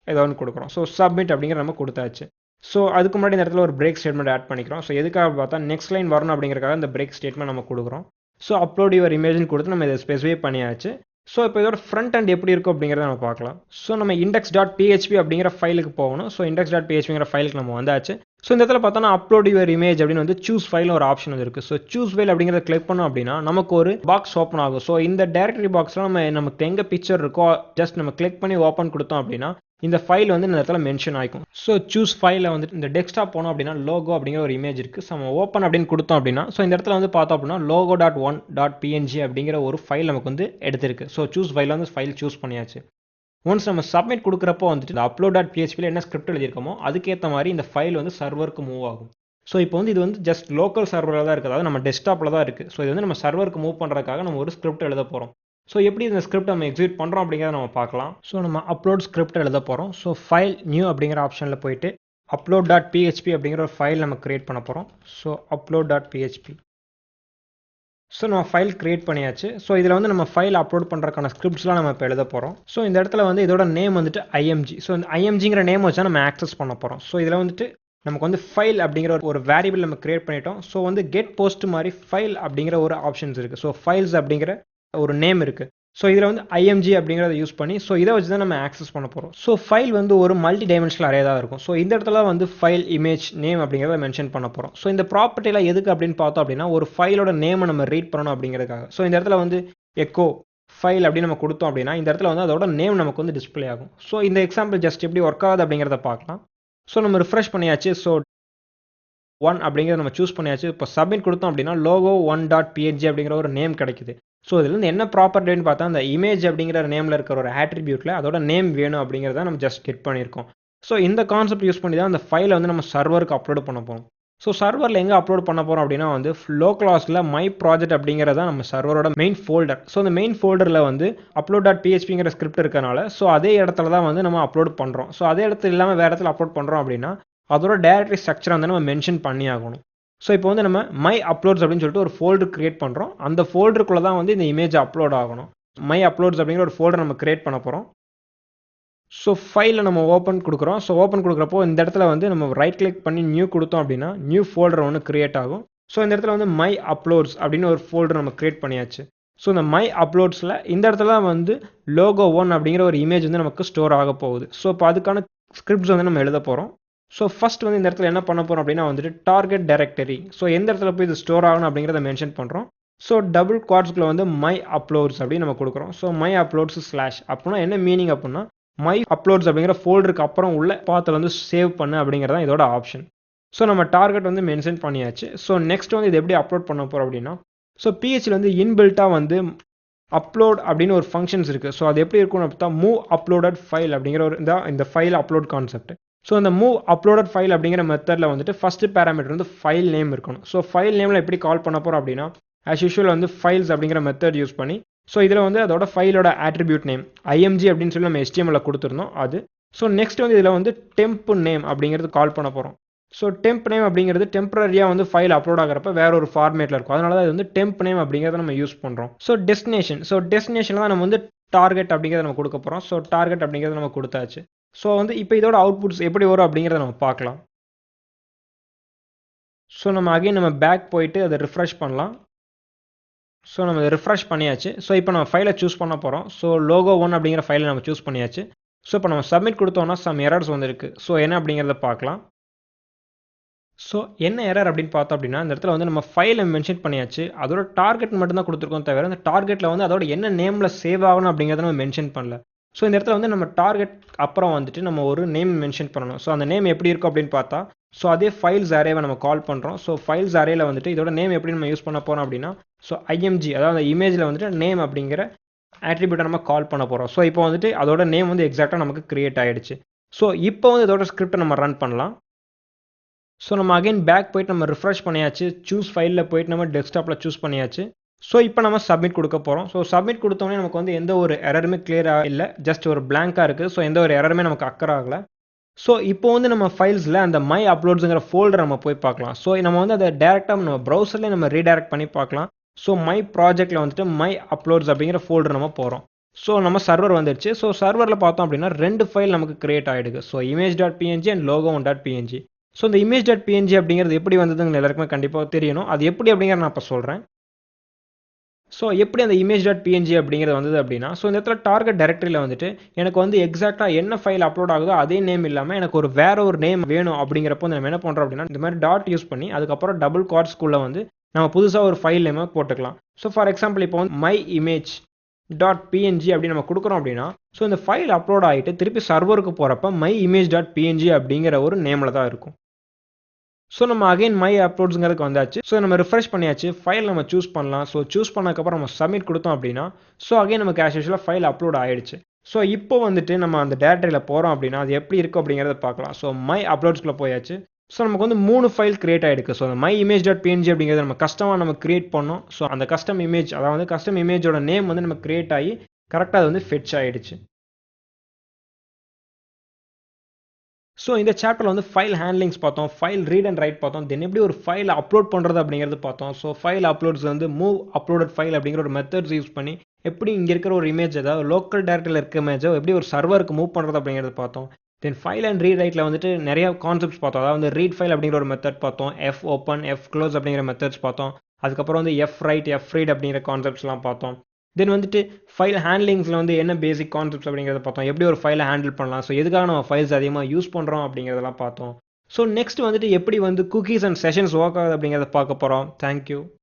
ஏதோ ஒன்று கொடுக்குறோம். ஸோ சப்மிட் அப்படிங்கிற நம்ம கொடுத்தாச்சு. ஸோ அதுக்கு முன்னாடி இந்த இடத்துல ஒரு பிரேக் ஸ்டேட்மெண்ட் ஆட் பண்ணிக்கிறோம். ஸோ எதுக்காக பார்த்தா நெக்ஸ்ட் லைன் வரணும் அப்படிங்கிறக்காக இந்த பிரேக் ஸ்டேட்மெண்ட் நம்ம கொடுக்குறோம். ஸோ அப்லோட் யுவர் இமேஜ்னு கொடுத்து நம்ம இதை ஸ்பெசிஃபை பண்ணியாச்சு. ஸோ இப்போ இதோட ஃப்ரண்ட் அண்ட் எப்படி இருக்கும் அப்படிங்கிறத நம்ம பார்க்கலாம். ஸோ நம்ம index.php அப்படிங்கிற ஃபைலுக்கு போகணும். ஸோ index.phpங்கிற ஃபைலுக்கு நம்ம வந்தாச்சு. ஸோ இந்த இடத்துல பார்த்தோன்னா அப்லோட் யுவர் இமேஜ் அப்படின்னு வந்து சூஸ் ஃபைல் ஒரு ஆப்ஷன் வந்து இருக்குது. ஸோ சூஸ் ஃபைல் அப்படிங்கிறத கிளிக் பண்ணோம் அப்படின்னா நமக்கு ஒரு பாக்ஸ் ஓப்பன் ஆகும். ஸோ இந்த டைரக்டரி பாக்ஸில் நமக்கு எங்கே பிக்சர் இருக்கோ ஜஸ்ட் நம்ம கிளிக் பண்ணி ஓப்பன் கொடுத்தோம் அப்படின்னா இந்த ஃபைல் வந்து இந்த இடத்துல மென்ஷன் ஆகிக்கும். ஸோ சூஸ் ஃபைலில் வந்துட்டு இந்த டெஸ்க்டாப் போனோம் அப்படின்னா லோகோ அப்படிங்கிற ஒரு இமேஜ் இருக்குது. ஸோ நம்ம ஓப்பன் அப்படின்னு கொடுத்தோம் அப்படின்னா ஸோ இந்த இடத்துல வந்து பார்த்தோம் அப்படின்னா logo.1.png அப்படிங்கிற ஒரு ஃபைல் நமக்கு வந்து எடுத்திருக்கு. ஸோ சூஸ் ஃபைலில் வந்து ஃபைல் சூஸ் பண்ணியாச்சு. ஒன்ஸ் நம்ம சப்மிட் கொடுக்குறப்போ வந்துட்டு இந்த upload.phpல என்ன ஸ்கிரிப்ட் எழுதியிருக்கோமோ அதுக்கேற்ற மாதிரி இந்த ஃபைல் வந்து சர்வருக்கு மூவ் ஆகும். ஸோ இப்போ வந்து இது வந்து ஜஸ்ட் லோக்கல் சர்வரில் தான் இருக்குது, அதாவது நம்ம டெஸ்க்டாப்பில் தான் இருக்குது. ஸோ இது வந்து நம்ம சர்வருக்கு மூவ் பண்ணுறதுக்காக நம்ம ஒரு ஸ்கிரிப்ட் எழுத போகிறோம். ஸோ எப்படி இந்த ஸ்கிரிப்ட் நம்ம எக்ஸிக்யூட் பண்ணுறோம் அப்படிங்கிறத நம்ம பார்க்கலாம். ஸோ நம்ம அப்லோட் ஸ்கிரிப்ட் எழுத போகிறோம். ஸோ ஃபைல் நியூ அப்படிங்கிற ஆப்ஷனில் போயிட்டு upload.php அப்படிங்கிற ஒரு ஃபைல் நம்ம கிரியேட் பண்ண போகிறோம். So upload.php. ஸோ நம்ம ஃபைல் கிரியேட் பண்ணியாச்சு. ஸோ இதில் வந்து நம்ம ஃபைல் அப்லோட் பண்ணுறதுக்கான ஸ்கிரிப்ட்ஸ்லாம் நம்ம இப்போ எழுத போகிறோம். ஸோ இந்த இடத்துல வந்து இதோட நேம் வந்துட்டு IMG. ஸோ இந்த IMGங்கிற நேம் வச்சா நம்ம ஆக்சஸ் பண்ண போகிறோம். ஸோ இதில் வந்துட்டு நமக்கு வந்து ஃபைல் அப்படிங்கிற ஒரு வேரியபிள் நம்ம கிரியேட் பண்ணிட்டோம். ஸோ வந்து கெட் போஸ்ட் மாதிரி ஃபைல் அப்படிங்கிற ஒரு ஆப்ஷன்ஸ் இருக்குது. ஸோ ஃபைல்ஸ் அப்படிங்கிற ஒரு நேம் இருக்குது. ஸோ இதில் வந்து IMG அப்படிங்கிறத யூஸ் பண்ணி ஸோ இதை வச்சு தான் நம்ம ஆக்சஸ் பண்ண போகிறோம். ஸோ ஃபைல் வந்து ஒரு மல்டி டைமென்ஷனல் அரே தான் இருக்கும். ஸோ இந்த இடத்துல வந்து ஃபைல் இமேஜ் நேம் அப்படிங்கிறத மென்ஷன் பண்ண போகிறோம். ஸோ இந்த ப்ராப்பர்ட்டியில் எதுக்கு அப்படின்னு பார்த்தோம் அப்படின்னா ஒரு ஃபைலோட நேமை நம்ம ரீட் பண்ணணும் அப்படிங்கிறதுக்காக. ஸோ இந்த இடத்துல வந்து எக்கோ ஃபைல் அப்படின்னு நம்ம கொடுத்தோம் அப்படின்னா இந்த இடத்துல வந்து அதோட நேம் நமக்கு வந்து டிஸ்பிளே ஆகும். ஸோ இந்த எக்ஸாம்பிள் ஜஸ்ட் எப்படி ஒர்க் ஆகுது அப்படிங்கிறத பார்க்கலாம். ஸோ நம்ம ரிஃப்ரெஷ் பண்ணியாச்சு. ஸோ 1 அப்படிங்கிறத நம்ம சூஸ் பண்ணியாச்சு. இப்போ சப்மிட் கொடுத்தோம் அப்படின்னா logo1.png அப்படிங்கிற ஒரு நேம் கிடைக்குது. ஸோ இதுலேருந்து என்ன ப்ராப்பர்ட்டின்னு பார்த்தா அந்த இமேஜ் அப்படிங்கிற நேமில் இருக்கிற ஒரு ஆட்ரிபியூட்டில் அதோட நேம் வேணும் அப்படிங்கிறத நம்ம ஜஸ்ட் கெட் பண்ணியிருக்கோம். ஸோ இந்த கான்செப்ட் யூஸ் பண்ணி தான் அந்த ஃபைலை வந்து நம்ம சர்வருக்கு அப்லோட் பண்ண போகிறோம். ஸோ சர்வரில் எங்கே அப்லோட் பண்ண போகிறோம் அப்படின்னா வந்து லோக்கலாஸில் மை ப்ராஜெக்ட் அப்படிங்கிறத நம்ம சர்வரோட மெயின் ஃபோல்டர். ஸோ அந்த மெயின் ஃபோல்டரில் வந்து upload.phpங்கிற ஸ்கிரிப்ட் இருக்கனால ஸோ அதே இடத்துல தான் வந்து நம்ம அப்லோட் பண்ணுறோம். ஸோ அதே இடத்துல இல்லாமல் வேறு இடத்துல அப்லோட் பண்ணுறோம் அப்படின்னா அதோட டைரக்டரி ஸ்ட்ரக்சரை வந்து நம்ம மென்ஷன் பண்ணி ஆகணும். ஸோ இப்போ வந்து நம்ம மை அப்லோட்ஸ் அப்படின்னு சொல்லிட்டு ஒரு ஃபோல்டர் கிரியேட் பண்ணுறோம். அந்த ஃபோல்டருக்குள்ளே தான் வந்து இந்த இமேஜ் அப்லோட் ஆகணும். மை அப்லோட்ஸ் அப்படிங்கிற ஒரு ஃபோல்டர் நம்ம கிரியேட் பண்ண போகிறோம். ஸோ ஃபைலில் நம்ம ஓப்பன் கொடுக்குறோம். ஸோ ஓப்பன் கொடுக்குறப்போ இந்த இடத்துல வந்து நம்ம ரைட் கிளிக் பண்ணி நியூ கொடுத்தோம் அப்படின்னா நியூ ஃபோல்டர் ஒன்று கிரியேட் ஆகும். ஸோ இந்த இடத்துல வந்து மை அப்லோட்ஸ் அப்படின்னு ஒரு ஃபோல்டர் நம்ம கிரியேட் பண்ணியாச்சு. ஸோ இந்த மை அப்லோட்ஸில் இந்த இடத்துல வந்து logo1 அப்படிங்கிற ஒரு இமேஜ் வந்து நமக்கு ஸ்டோர் ஆக போகுது. ஸோ இப்போ அதுக்கான ஸ்கிரிப்ட்ஸ் வந்து நம்ம எழுத போகிறோம். ஸோ ஃபஸ்ட் வந்து இந்த இடத்துல என்ன பண்ண போகிறோம் அப்படின்னா வந்துட்டு டார்கெட் டைரக்டரி. ஸோ எந்த இடத்துல போய் இது ஸ்டோர் ஆகணும் அப்படிங்கிறத மென்ஷன் பண்ணுறோம். ஸோ டபுள் குவாட்ஸ்குள்ள வந்து மை அப்லோட்ஸ் அப்படின்னு நம்ம கொடுக்குறோம். ஸோ மை அப்லோட்ஸ் ஸ்லாஷ் அப்படின்னா என்ன மீனிங் அப்படின்னா மை அப்லோட்ஸ் அப்படிங்கிற ஃபோல்டருக்கு அப்புறம் உள்ள பாத்தில் வந்து சேவ் பண்ணு அப்படிங்கிறதான் இதோட ஆப்ஷன். ஸோ நம்ம டார்கெட் வந்து மென்ஷன் பண்ணியாச்சு. ஸோ நெக்ஸ்ட் வந்து இது எப்படி அப்லோட் பண்ண போகிறோம் அப்படின்னா ஸோ பிஹெச்சில் வந்து இன்பில்ட்டாக வந்து அப்லோட் அப்படின்னு ஒரு ஃபங்க்ஷன்ஸ் இருக்குது. ஸோ அது எப்படி இருக்கும்னு பார்த்தா மூவ் அப்லோடட் ஃபைல் அப்படிங்கிற ஒரு இந்த ஃபைல் அப்லோட் கான்செப்ட். ஸோ அந்த மூவ் அப்லோடட் ஃபைல் அப்படிங்கிற மெத்தடில் வந்துட்டு ஃபஸ்ட்டு பேராமீட்டர் வந்து ஃபைல் நேம் இருக்கணும். ஸோ ஃபைல் நேமில் எப்படி கால் பண்ண போகிறோம் அப்படின்னா ஆஸ் யூஷுவல் வந்து ஃபைல்ஸ் அப்படிங்கிற மெத்தட் யூஸ் பண்ணி ஸோ இதில் வந்து அதோட ஃபைலோட ஆட்ரிபியூட் நேம் IMG அப்படின்னு சொல்லி நம்ம HTML கொடுத்துருந்தோம் அது. ஸோ நெக்ஸ்ட் வந்து இதில் வந்து டெம்ப் நேம் அப்படிங்கிறது கால் பண்ண போகிறோம். ஸோ டெம்ப் நேம் அப்படிங்கிறது டெம்பரரியாக வந்து ஃபைல் அப்லோட் ஆகிறப்ப வேற ஒரு ஃபார்மேட்டில் இருக்கும். அதனால தான் இது வந்து டெம்ப் நேம் அப்படிங்கிறத நம்ம யூஸ் பண்ணுறோம். ஸோ டெஸ்டினேஷன் தான் நம்ம வந்து டார்கெட் அப்படிங்கிறத நம்ம கொடுக்க போகிறோம். ஸோ டார்கெட் அப்படிங்கிறத நம்ம கொடுத்தாச்சு. ஸோ வந்து இப்போ இதோட அவுட்புட்ஸ் எப்படி வரும் அப்படிங்கிறத நம்ம பார்க்கலாம். ஸோ நம்ம அகைன் நம்ம பேக் போயிட்டு அதை ரிஃப்ரெஷ் பண்ணலாம். ஸோ நம்ம அதை ரிஃப்ரெஷ் பண்ணியாச்சு. ஸோ இப்போ நம்ம ஃபைலை சூஸ் பண்ண போகிறோம். ஸோ logo1 அப்படிங்கிற ஃபைலை நம்ம சூஸ் பண்ணியாச்சு. ஸோ இப்போ நம்ம சப்மிட் கொடுத்தோம்னா சம் எரர்ஸ் வந்துருக்கு. ஸோ என்ன அப்படிங்கிறத பார்க்கலாம். ஸோ என்ன எரர் அப்படின்னு பார்த்தோம் அப்படின்னா இந்த இடத்துல வந்து நம்ம ஃபைலை மென்ஷன் பண்ணியாச்சு. அதோட டார்கெட் மட்டும்தான் கொடுத்துருக்கோம் தவிர அந்த டார்கெட்டில் வந்து அதோட என்ன நேமில் சேவ் ஆகணும் அப்படிங்கிறத நம்ம மென்ஷன் பண்ணல. ஸோ இந்த இடத்துல வந்து நம்ம டார்கெட் அப்புறம் வந்துட்டு நம்ம ஒரு நேம் மென்ஷன் பண்ணணும். ஸோ அந்த நேம் எப்படி இருக்கும் அப்படின்னு பார்த்தா ஸோ அதே ஃபைல்ஸ் அரேவை நம்ம கால் பண்ணுறோம். ஸோ ஃபைல்ஸ் அரேயில் வந்துட்டு இதோட நேம் எப்படி நம்ம யூஸ் பண்ண போகிறோம் அப்படின்னா ஸோ IMG அதாவது அந்த இமேஜில் வந்துட்டு நேம் அப்படிங்கிற ஆட்ரிபியூட்டை நம்ம கால் பண்ண போகிறோம். ஸோ இப்போ வந்துட்டு அதோட நேம் வந்து எக்ஸாக்டாக நமக்கு கிரியேட் ஆகிடுச்சு. ஸோ இப்போ வந்து இதோட ஸ்கிரிப்டை நம்ம ரன் பண்ணலாம். ஸோ நம்ம அகைன் பேக் போயிட்டு நம்ம ரிஃப்ரெஷ் பண்ணியாச்சு. சூஸ் ஃபைலில் போயிட்டு நம்ம டெஸ்க்டாப்பில் சூஸ் பண்ணியாச்சு. ஸோ இப்போ நம்ம சப்மிட் கொடுக்க போகிறோம். ஸோ சப்மிட் கொடுத்தோடனே நமக்கு வந்து எந்த ஒரு எரருமே கிளியராக இல்லை, ஜஸ்ட் ஒரு பிளாங்காக இருக்குது. ஸோ எந்த ஒரு எரருமே நமக்கு அக்கர் ஆகலை. ஸோ இப்போ வந்து நம்ம ஃபைல்ஸில் அந்த மை அப்லோட்ஸுங்கிற ஃபோல்டர் நம்ம போய் பார்க்கலாம். ஸோ நம்ம வந்து அதை டேரெக்டாக நம்ம ப்ரௌசர்லேயே நம்ம ரீடைரக்ட் பண்ணி பார்க்கலாம். ஸோ மை ப்ராஜெக்ட்டில் வந்துட்டு மை அப்லோட்ஸ் அப்படிங்கிற ஃபோல்டர் நம்ம போகிறோம். ஸோ நம்ம சர்வர் வந்துடுச்சு. ஸோ சர்வரில் பார்த்தோம் அப்படின்னா 2 ஃபைல் நமக்கு கிரியேட் ஆகிடுது. So image.png and logo1.png. So இந்த image.png அப்படிங்கிறது எப்படி வந்ததுன்னு எல்லாருக்குமே கண்டிப்பாக தெரியணும். அது எப்படி அப்படிங்கிற நான் இப்போ சொல்கிறேன். ஸோ எப்படி அந்த image.png அப்படிங்கிறது வந்தது அப்படின்னா, ஸோ இந்த இடத்துல டார்கெட் டைரக்டரியில் வந்துட்டு எனக்கு வந்து எக்ஸாக்டாக என்ன ஃபைல் அப்லோட் ஆகுதோ அதே நேம் இல்லாமல் எனக்கு வேற ஒரு நேம் வேணும் அப்படிங்கிறப்போ நம்ம என்ன பண்ணுறோம் அப்படின்னா, இந்த மாதிரி டாட் யூஸ் பண்ணி அதுக்கப்புறம் டபுள் குவாட்ஸ்குள்ளே வந்து நம்ம புதுசாக ஒரு ஃபைல் நேமை போட்டுக்கலாம். ஸோ ஃபார் எக்ஸாம்பிள் இப்போ வந்து மை image.png அப்படி நம்ம கொடுக்குறோம் அப்படின்னா, ஸோ இந்த ஃபைல் அப்லோட் ஆகிட்டு திருப்பி சர்வருக்கு போகிறப்ப மை image.png அப்படிங்கிற ஒரு நேமில் தான் இருக்கும். ஸோ நம்ம அகைன் மை அப்லோட்ஸுங்கிறதுக்கு வந்தாச்சு. ஸோ நம்ம ரிஃப்ரெஷ் பண்ணியாச்சு. ஃபைல் நம்ம சூஸ் பண்ணலாம். ஸோ சூஸ் பண்ணதுக்கப்புறம் நம்ம சப்மிட் கொடுத்தோம் அப்படின்னா, ஸோ அகைன் நமக்கு ஆஸ் யூஷுவலாக ஃபைல் அப்லோட் ஆகிடுச்சு. ஸோ இப்போ வந்துட்டு நம்ம அந்த டேரக்டரியில் போகிறோம் அப்படின்னா அது எப்படி இருக்குது அப்படிங்கிறத பார்க்கலாம். ஸோ மை அப்லோட்ஸ்குள்ளே போயாச்சு. ஸோ நமக்கு வந்து 3 ஃபைல் கிரியேட் ஆகிருக்கு. ஸோ அந்த மை image.png அப்படிங்கிறத நம்ம கஸ்டமாக நம்ம கிரியேட் பண்ணோம். ஸோ அந்த கஸ்டம் இமேஜ், அதாவது கஸ்டம் இமேஜோட நேம் வந்து நம்ம கிரியேட் ஆகி கரெக்டாக அது வந்து ஃபெட்ச் ஆகிடுச்சு. ஸோ இந்த சாப்டரில் வந்து ஃபைல் ஹேண்ட்லிங்ஸ் பார்த்தோம், ஃபைல் ரீட் அண்ட் ரைட் பார்த்தோம், தென் எப்படி ஒரு ஃபைல் அப்லோட் பண்ணுறது அப்படிங்கிறது பார்த்தோம். ஸோ ஃபைல் அப்லோட்ஸ் வந்து மூவ் அப்லோடட் ஃபைல் அப்படிங்கிற ஒரு மெத்தட்ஸ் யூஸ் பண்ணி எப்படி இங்கே இருக்கிற ஒரு இமேஜ், அதாவது லோக்கல் டேரக்டரியில் இருக்க இமேஜை எப்படி ஒரு சர்வருக்கு மூவ் பண்ணுறது அப்படிங்கிறது பார்த்தோம். தென் ஃபைல் அண்ட் ரீட் ரைட்டில் வந்துட்டு நிறைய கான்செப்ட்ஸ் பார்த்தோம். அதாவது ரீட் ஃபைல் அப்படிங்கிற ஒரு மெத்தட் பார்த்தோம், எஃப் ஓப்பன் எஃப் க்ளோஸ் அப்படிங்கிற மெத்தட்ஸ் பார்த்தோம். அதுக்கப்புறம் வந்து எஃப் ரைட் எஃப் ரீட் அப்படிங்கிற கான்செப்ட்ஸ்லாம் பார்த்தோம். தென் வந்துட்டு ஃபைல் ஹேண்ட்லிங்ஸில் வந்து என்ன பேசிக் கான்செப்ட்ஸ் அப்படிங்கிறத பார்த்தோம், எப்படி ஒரு ஃபைலை ஹேண்டில் பண்ணலாம், ஸோ எதுக்காக நம்ம ஃபைல்ஸ் அதிகமாக யூஸ் பண்ணுறோம் அப்படிங்கிறதெல்லாம் பார்த்தோம். ஸோ நெக்ஸ்ட் வந்துட்டு எப்படி வந்து குக்கீஸ் அண்ட் செஷன்ஸ் ஒர்க் ஆகுது அப்படிங்கிறத பார்க்க போகிறோம். தேங்க்யூ.